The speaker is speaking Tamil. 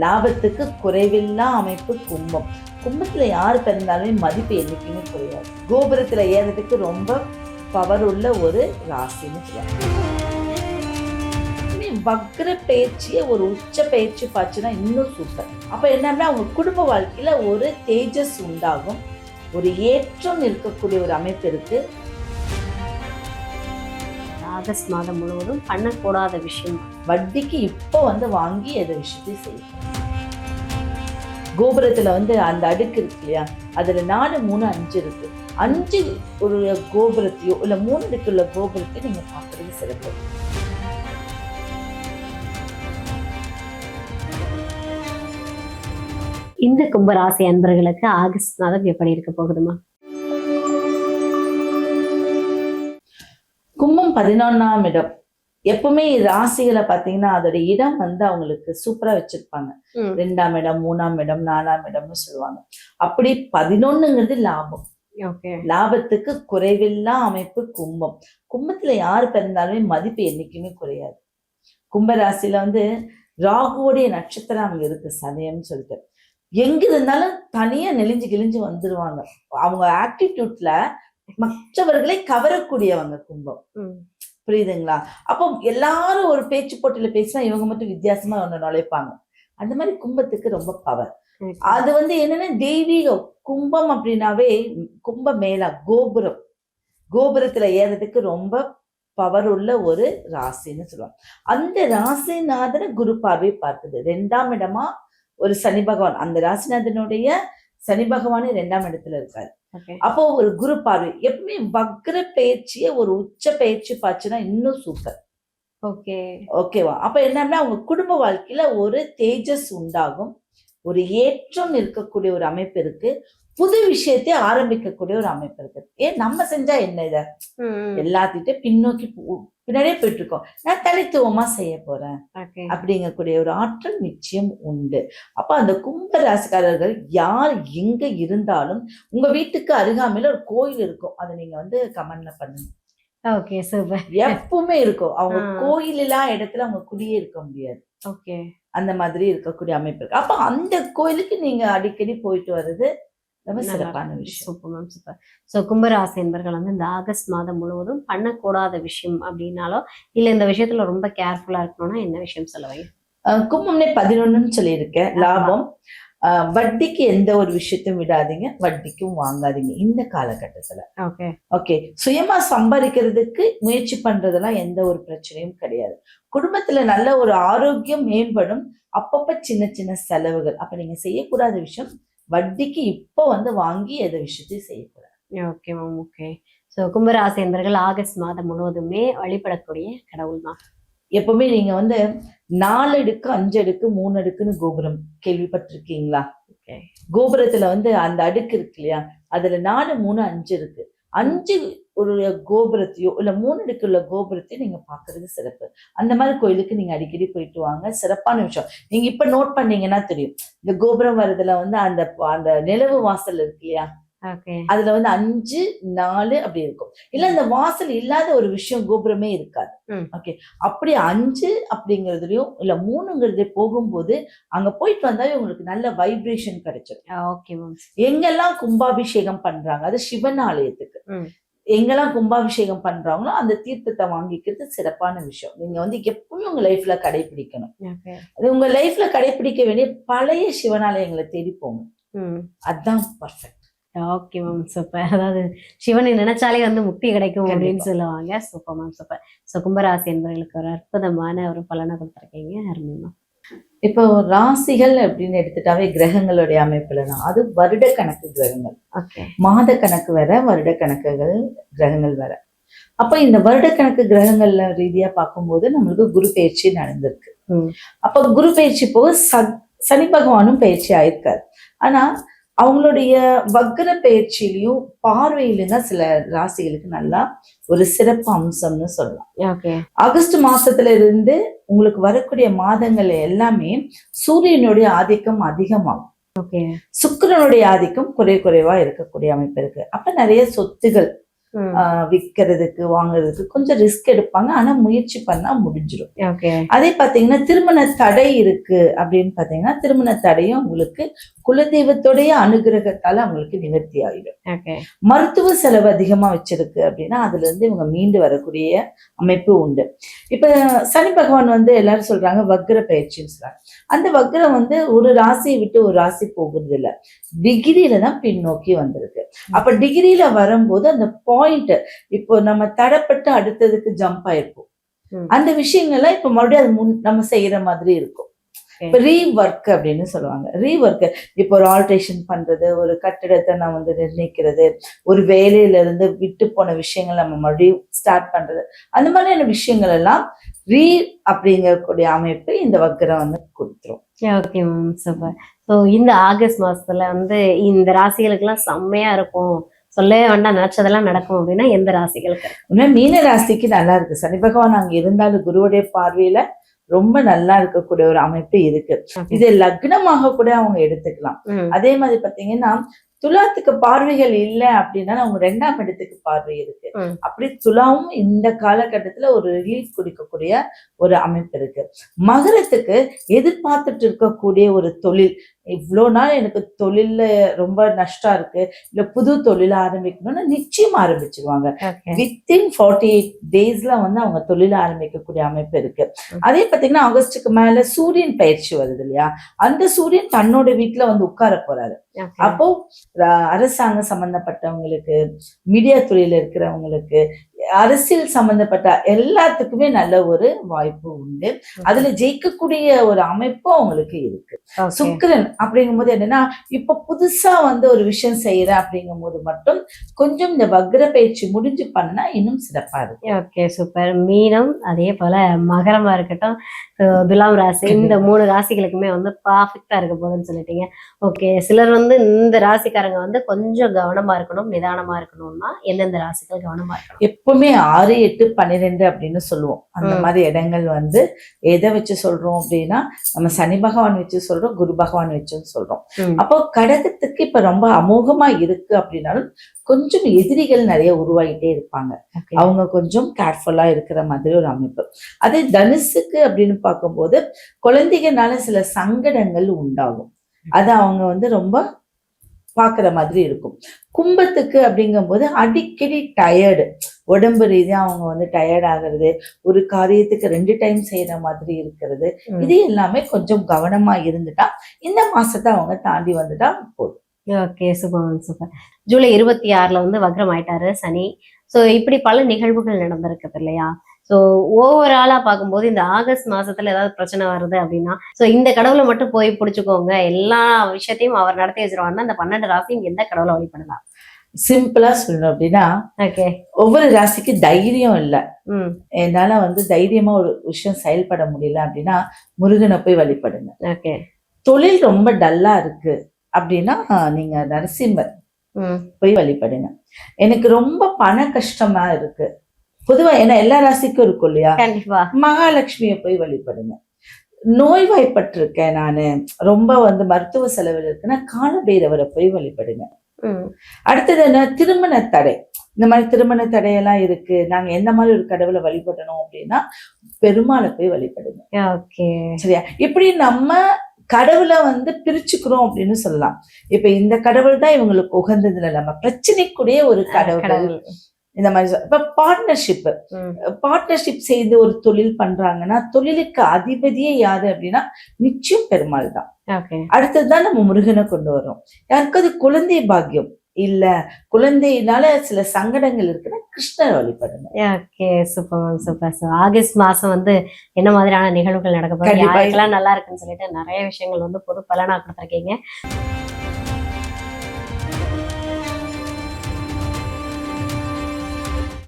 லாபத்துக்கு குறைவில்லா அமைப்பு கும்பம். கும்பத்துல யார் பிறந்தாலுமே மதிப்பு என்னைக்குமே குறையாது. கோபுரத்துல ஏறதுக்கு ரொம்ப பவர் உள்ள ஒரு ராசின்னு சொல்லுவாங்க. வக்ர பயிற்சியை ஒரு உச்ச பயிற்சி பாச்சுன்னா இன்னும் சூப்பர். அப்ப என்னன்னா அவங்க குடும்ப வாழ்க்கையில ஒரு தேஜஸ் உண்டாகும், ஒரு ஏற்றம் இருக்கக்கூடிய ஒரு அமைப்பு இருக்கு. ஆகஸ்ட் மாதம் முழுவதும் பண்ணக்கூடாத விஷயம், வட்டிக்கு இப்போ வாங்கி எதை விஷயத்தையும் செய்யும். கோபுரத்துல அந்த அடுக்கு இருக்கு இல்லையா, அதுல 4, 3, 5 இருக்கு. 5 ஒரு கோபுரத்தையோ இல்ல 3 அடுக்குள்ள கோபுரத்தையும் நீங்க பார்க்கறது சிறப்பு. இந்த கும்பராசி அன்பர்களுக்கு ஆகஸ்ட் மாதம் எப்படி இருக்க போகுதுமா? கும்பம் 11ஆம் இடம். எப்பவுமே ராசிகளை பாத்தீங்கன்னா அதோட இடம் அவங்களுக்கு சூப்பரா வச்சிருப்பாங்க. 2ஆம் இடம், 3ஆம் இடம், 4ஆம் இடம்னு சொல்லுவாங்க. அப்படி 11ங்கிறது லாபம். லாபத்துக்கு குறைவில்லா அமைப்பு கும்பம். கும்பத்துல யாரு பிறந்தாலுமே மதிப்பு என்னைக்குமே குறையாது. கும்பராசியில ராகுவோடைய நட்சத்திரம் அவங்க இருக்கு, சதயம்னு சொல்லிட்டு. எங்க இருந்தாலும் தனியா நெளிஞ்சு கிழிஞ்சு வந்துருவாங்க. அவங்க ஆட்டிடியூட்ல மற்றவர்களை கவரக்கூடியவங்க கும்பம். புரியுதுங்களா? அப்போ எல்லாரும் ஒரு பேச்சு போட்டியில பேசினா இவங்க மட்டும் வித்தியாசமா ஒண்ணு நுழைப்பாங்க. அந்த மாதிரி கும்பத்துக்கு ரொம்ப பவர். அது என்னன்னா தெய்வீகம். கும்பம் அப்படின்னாவே கும்ப மேலா கோபுரம். கோபுரத்துல ஏறதுக்கு ரொம்ப பவர் உள்ள ஒரு ராசின்னு சொல்லுவாங்க. அந்த ராசிநாதனை குரு பார்வை பார்க்குது. 2ஆம் இடமா ஒரு சனி பகவான், அந்த ராசிநாதனுடைய சனி பகவானே 2ஆம் இடத்துல இருக்காரு. அப்போ ஒரு குரு பார்வை. எப்பவுமே வக்ர பயிற்சியை ஒரு உச்ச பயிற்சி பாச்சுன்னா இன்னும் சூப்பர். ஓகேவா? அப்ப என்னன்னா அவங்க குடும்ப வாழ்க்கையில ஒரு தேஜஸ் உண்டாகும், ஒரு ஏற்றம் இருக்கக்கூடிய ஒரு அமைப்பு இருக்கு. புது விஷயத்தை ஆரம்பிக்கக்கூடிய ஒரு அமைப்பு இருக்கு. ஏன் நம்ம செஞ்சா என்ன, இத எல்லாத்திட்ட பின்னோக்கி பின்னாடியே போயிட்டு இருக்கோம். நான் தனித்துவமா செய்ய போறேன் அப்படிங்கக்கூடிய ஒரு ஆற்றல் நிச்சயம் உண்டு. அப்ப அந்த கும்ப ராசிக்காரர்கள் யார் எங்க இருந்தாலும் உங்க வீட்டுக்கு அருகாமையில ஒரு கோயில் இருக்கும். அதை நீங்க கமெண்ட்ல பண்ணுங்க. எப்பவுமே இருக்கும். அவங்க கோயில் இல்லா இடத்துல அவங்க குடியே இருக்க முடியாது. அந்த மாதிரி இருக்கக்கூடிய அமைப்பு இருக்கு. அப்ப அந்த கோயிலுக்கு நீங்க அடிக்கடி போயிட்டு வர்றது ரொம்ப சிறப்பான விஷயம். கும்பராசி என்பர்கள் இந்த ஆகஸ்ட் மாதம் முழுவதும் பண்ணக்கூடாத விஷயம் அப்படின்னாலோ இல்ல இந்த விஷயத்துல ரொம்ப கேர்ஃபுல்லா இருக்கணும்னா என்ன விஷயம் சொல்லுவீங்க? கும்பம்னே 11ன்னு சொல்லியிருக்கேன். லாபம். வட்டிக்கு எந்த ஒரு விஷயத்தையும் விடாதீங்க, வட்டிக்கும் வாங்காதீங்க இந்த காலகட்டத்துல. ஓகே, சுயமா சம்பாதிக்கிறதுக்கு முயற்சி பண்றதெல்லாம் எந்த ஒரு பிரச்சனையும் கிடையாது. குடும்பத்துல நல்ல ஒரு ஆரோக்கியம் மேம்படும். அப்பப்ப சின்ன சின்ன செலவுகள். அப்ப நீங்க செய்யக்கூடாத விஷயம் வட்டிக்கு இப்போ வாங்கி எதை விஷயத்தையும் செய்யக்கூடாது. கும்பராசி என்பர்கள் ஆகஸ்ட் மாதம் முழுவதுமே வழிபடக்கூடிய கடவுள் தான். எப்பவுமே நீங்க 4 அடுக்கு, 5 அடுக்கு, 3 அடுக்குன்னு கோபுரம் கேள்விப்பட்டிருக்கீங்களா? கோபுரத்துல அந்த அடுக்கு இருக்கு இல்லையா, அதுல 4, 3, 5 இருக்கு. 5 ஒரு கோபுரத்தையோ இல்ல 3 அடுக்குள்ள கோபுரத்தையும் நீங்க பாக்குறது சிறப்பு. அந்த மாதிரி கோயிலுக்கு நீங்க அடிக்கடி போயிட்டு வாங்க. சிறப்பான விஷயம். நீங்க இப்ப நோட் பண்ணீங்கன்னா தெரியும். இந்த கோபுரம் வர்றதுல அந்த நிலவு வாசல் இருக்கு இல்லையா, அதுல 5, 4 அப்படி இருக்கும். இல்ல இந்த வாசல் இல்லாத ஒரு விஷயம் கோபுரமே இருக்காது. ஓகே, அப்படி 5 அப்படிங்கறதுலயும் இல்ல 3ங்கிறது போகும்போது அங்க போயிட்டு வந்தாலே உங்களுக்கு நல்ல வைப்ரேஷன் கிடைச்சிடும். எங்கெல்லாம் கும்பாபிஷேகம் பண்றாங்க, அது சிவன் ஆலயத்துக்கு, எங்கெல்லாம் கும்பாபிஷேகம் பண்றாங்களோ அந்த தீர்த்தத்தை வாங்கிக்கிறது சிறப்பான விஷயம். நீங்க எப்பவுமே உங்க லைஃப்ல கடைபிடிக்கணும். அது உங்க லைஃப்ல கடைபிடிக்க வேண்டிய பழைய சிவனாலயங்களை தேடி போங்க. அதுதான் பர்ஃபெக்ட். Okay ma'am, super. அதாவது சிவனை நினைச்சாலே முக்தி கிடைக்கும் அப்படின்னு சொல்லுவாங்க. Super ma'am, super. கும்பராசி என்பவர்களுக்கு ஒரு அற்புதமான ஒரு பலனை கொடுத்துருக்கீங்க. அருமைமா. இப்போ ராசிகள் அப்படின்னு எடுத்துட்டாவே கிரகங்களுடைய அமைப்புல தான். அது வருட கணக்கு கிரகங்கள். மாத கணக்கு வேற, வருட கணக்குகள் கிரகங்கள் வேற. அப்ப இந்த வருட கணக்கு கிரகங்கள்ல ரீதியா பார்க்கும்போது நம்மளுக்கு குரு பயிற்சி நடந்திருக்கு. அப்ப குரு பயிற்சி போக சனி பகவானும் பயிற்சி ஆயிருக்காரு. ஆனா அவங்களுடைய வக்ர பயிற்சியிலையும் பார்வையிலும் தான் சில ராசிகளுக்கு நல்லா ஒரு சிறப்பு அம்சம்னு சொல்லலாம். ஆகஸ்ட் மாசத்துல இருந்து உங்களுக்கு வரக்கூடிய மாதங்கள் எல்லாமே சூரியனுடைய ஆதிக்கம் அதிகமாகும். சுக்கிரனுடைய ஆதிக்கம் குறைவா இருக்கக்கூடிய அமைப்பு இருக்கு. அப்ப நிறைய சொத்துகள் விற்கிறதுக்கு வாங்குறதுக்கு கொஞ்சம் ரிஸ்க் எடுப்பாங்க. ஆனா முயற்சி பண்ணா முடிஞ்சிடும். ஓகே. அதே பாத்தீங்கன்னா திருமண தடை இருக்கு அப்படின்னு பாத்தீங்கன்னா திருமண தடையும் உங்களுக்கு குலதெய்வத்துடைய அனுகிரகத்தால அவங்களுக்கு நிவர்த்தி ஆயிடும். ஓகே. மருத்துவ செலவு அதிகமா வச்சிருக்கு அப்படின்னா அதுல இருந்து இவங்க மீண்டு வரக்கூடிய அமைப்பு உண்டு. இப்ப சனி பகவான் வந்து எல்லாரும் சொல்றாங்க வக்ர பயிற்சின்னு சொல்றாங்க. அந்த வக்ரம் வந்து ஒரு ராசியை விட்டு ஒரு ராசி போகிறது இல்ல, டிகிரியில தான் பின்னோக்கி வந்திருக்கு. அப்ப டிகிரியில வரும்போது அந்த பாயிண்ட் இப்போ நம்ம தடப்பட்டு அடுத்ததுக்கு ஜம்ப் ஆயிருப்போம். அந்த விஷயங்கள்லாம் இப்ப மறுபடியும் அது நம்ம செய்யற மாதிரி இருக்கும். இப்ப ரீஒர்க் அப்படின்னு சொல்லுவாங்க. ரீஒர்க் இப்போ ஒரு ஆல்ட்ரேஷன் பண்றது, ஒரு கட்டிடத்தை நான் வந்து நிர்ணயிக்கிறது, ஒரு வேலையில இருந்து விட்டு போன விஷயங்கள் நம்ம மறுபடியும் ஸ்டார்ட் பண்றது, அந்த மாதிரியான விஷயங்கள் எல்லாம் அப்படிங்கக்கூடிய அமைப்பு இந்த வக்ரம் வந்து கொடுத்துரும். Okay ma'am, super. ஸோ இந்த ஆகஸ்ட் மாசத்துல வந்து இந்த ராசிகளுக்கு எல்லாம் செம்மையா இருக்கும், சொல்லவே வேண்டாம், நினைச்சதெல்லாம் நடக்கும் அப்படின்னா எந்த ராசிகளுக்கு? மீன ராசிக்கு நல்லா இருக்கு. சனி பகவான் அங்க இருந்தாலும் குருவுடைய பார்வையில ரொம்ப நல்லா இருக்கக்கூடிய ஒரு அமைப்பு இருக்கு. இது லக்னமாக கூட அவங்க எடுத்துக்கலாம். அதே மாதிரி பாத்தீங்கன்னா துலாத்துக்கு பார்வைகள் இல்லை அப்படின்னா அவங்க 2ஆம் இடத்துக்கு பார்வை இருக்கு. அப்படி துலாவும் இந்த காலகட்டத்துல ஒரு ரிலீஃப் கொடுக்கக்கூடிய ஒரு அமைப்பு இருக்கு. மகரத்துக்கு எதிர்பார்த்துட்டு இருக்கக்கூடிய ஒரு தொழில், இவ்வளோ நாள் எனக்கு தொழில்ல ரொம்ப நஷ்டம் இருக்கு, இல்ல புது தொழில ஆரம்பிக்கணும்னா நிச்சயமா ஆரம்பிச்சிருவாங்க. வித்தின் 48 டேஸ்ல வந்து அவங்க தொழில ஆரம்பிக்கக்கூடிய அமைப்பு இருக்கு. அதே பாத்தீங்கன்னா ஆகஸ்டுக்கு மேல சூரியன் பயிற்சி வருது இல்லையா, அந்த சூரியன் தன்னோட வீட்டுல வந்து உட்கார போறாரு. அப்போ அரசாங்கம் சம்பந்தப்பட்டவங்களுக்கு, மீடியா துறையில இருக்கிறவங்களுக்கு, அரசியல் சம்பந்தப்பட்ட எல்லாத்துக்குமே நல்ல ஒரு வாய்ப்பு உண்டு. அதுல ஜெயிக்கக்கூடிய ஒரு அமைப்பும் அவங்களுக்கு இருக்கு. சுக்கிரன் அப்படிங்கும் போது என்னன்னா இப்ப புதுசா வந்து ஒரு விஷயம் செய்யற அப்படிங்கும் போது மட்டும் கொஞ்சம் இந்த வக்ர பயிற்சி முடிஞ்சு பண்ணா இன்னும் சிறப்பா இருக்கும். Okay, super. மீனம் அதே போல மகரமா இருக்கட்டும், துலாம் ராசி, இந்த 3 ராசிகளுக்குமே வந்து பர்ஃபெக்டா இருக்க போகுதுன்னு சொல்லிட்டீங்க. ஓகே, சிலர் வந்து இந்த ராசிக்காரங்க வந்து கொஞ்சம் கவனமா இருக்கணும், நிதானமா இருக்கணும்னா எந்தெந்த ராசிகள் கவனமா இருக்கணும்? எப்பவுமே 6, 8, 12 அப்படின்னு சொல்லுவோம். அந்த மாதிரி இடங்கள் வந்து எதை வச்சு சொல்றோம் அப்படின்னா நம்ம சனி பகவான் வச்சு சொல்றோம், குரு பகவான் வச்சுன்னு சொல்றோம். அப்போ கடகத்துக்கு இப்ப ரொம்ப அமோகமா இருக்கு அப்படின்னாலும் கொஞ்சம் எதிரிகள் நிறைய உருவாகிட்டே இருப்பாங்க. அவங்க கொஞ்சம் கேர்ஃபுல்லா இருக்கிற மாதிரி ஒரு அமைப்பு. அதே தனுசுக்கு அப்படின்னு பார்க்கும்போது குழந்தைகள்னால சில சங்கடங்கள் உண்டாகும். அது அவங்க வந்து ரொம்ப பாக்குற மாதிரி இருக்கும். கும்பத்துக்கு அப்படிங்கும் போது அடிக்கடி டயர்டு, உடம்பு ரீதியா அவங்க வந்து டயர்ட் ஆகுறது, ஒரு காரியத்துக்கு 2 டைம் செய்யற மாதிரி இருக்கிறது, இது எல்லாமே கொஞ்சம் கவனமா இருந்துட்டா இந்த மாசத்தை அவங்க தாண்டி வந்துட்டா போதும். Okay, super super. ஜூலை 26 வந்து வக்ரம் ஆயிட்டாரு சனி. ஸோ இப்படி பல நிகழ்வுகள் நடந்திருக்குது இல்லையா? ஸோ ஓவராலா பார்க்கும்போது இந்த ஆகஸ்ட் மாசத்துல ஏதாவது பிரச்சனை வருது அப்படின்னா ஸோ இந்த கடவுளை மட்டும் போய் பிடிச்சுக்கோங்க, எல்லா விஷயத்தையும் அவர் நடத்தி வச்சிருவாங்கன்னா அந்த 12 ராசியும் எந்த கடவுளை வழிபடலாம்? சிம்பிளா சொல்லணும் அப்படின்னா ஒவ்வொரு ராசிக்கு தைரியம் இல்ல, என்னால வந்து தைரியமா ஒரு விஷயம் செயல்பட முடியல அப்படின்னா முருகனை போய் வழிபடுங்க. தொழில் ரொம்ப டல்லா இருக்கு அப்படின்னா நீங்க நரசிம்மர் போய் வழிபடுங்க. எனக்கு ரொம்ப பண கஷ்டமா இருக்கு, பொதுவா ஏன்னா எல்லா ராசிக்கும் இருக்கும் இல்லையா, மகாலட்சுமியை போய் வழிபடுங்க. நோய்வாய்ப்பட்டிருக்கேன் நானு, ரொம்ப வந்து மருத்துவ செலவில் இருக்குன்னா காலபைரவரை போய் வழிபடுங்க. அடுத்தது என்ன, திருமண தடை, இந்த மாதிரி திருமண தடையெல்லாம் இருக்கு, நாங்க எந்த மாதிரி ஒரு கடவுளை வழிபடணும் அப்படின்னா பெருமாளை போய் வழிபடுங்க. சரியா? இப்படி நம்ம கடவுளை வந்து பிரிச்சுக்கிறோம் அப்படின்னு சொல்லலாம். இப்ப இந்த கடவுள் தான் இவங்களுக்கு உகந்ததுல நம்ம பிரச்சனைக்குரிய ஒரு கடவுள் இந்த மாதிரி. இப்ப பார்ட்னர்ஷிப் செய்து ஒரு தொழில் பண்றாங்கன்னா தொழிலுக்கு அதிபதியே யாரு அப்படின்னா நிச்சயம் பெருமாள் தான். அடுத்ததுதான் நம்ம முருகனை கொண்டு வரோம். யாருக்கு அது குழந்தை பாக்கியம் இல்ல, குழந்தையினால சில சங்கடங்கள் இருக்குன்னா கிருஷ்ணர் வழிபடுங்க. Okay, super super. ஆகஸ்ட் மாசம் வந்து என்ன மாதிரியான நிகழ்வுகள் நடக்க போகுது, யாருக்கெல்லாம் நல்லா இருக்குன்னு சொல்லிட்டு நிறைய விஷயங்கள் வந்து பொது பலனா கொடுத்துருக்கீங்க.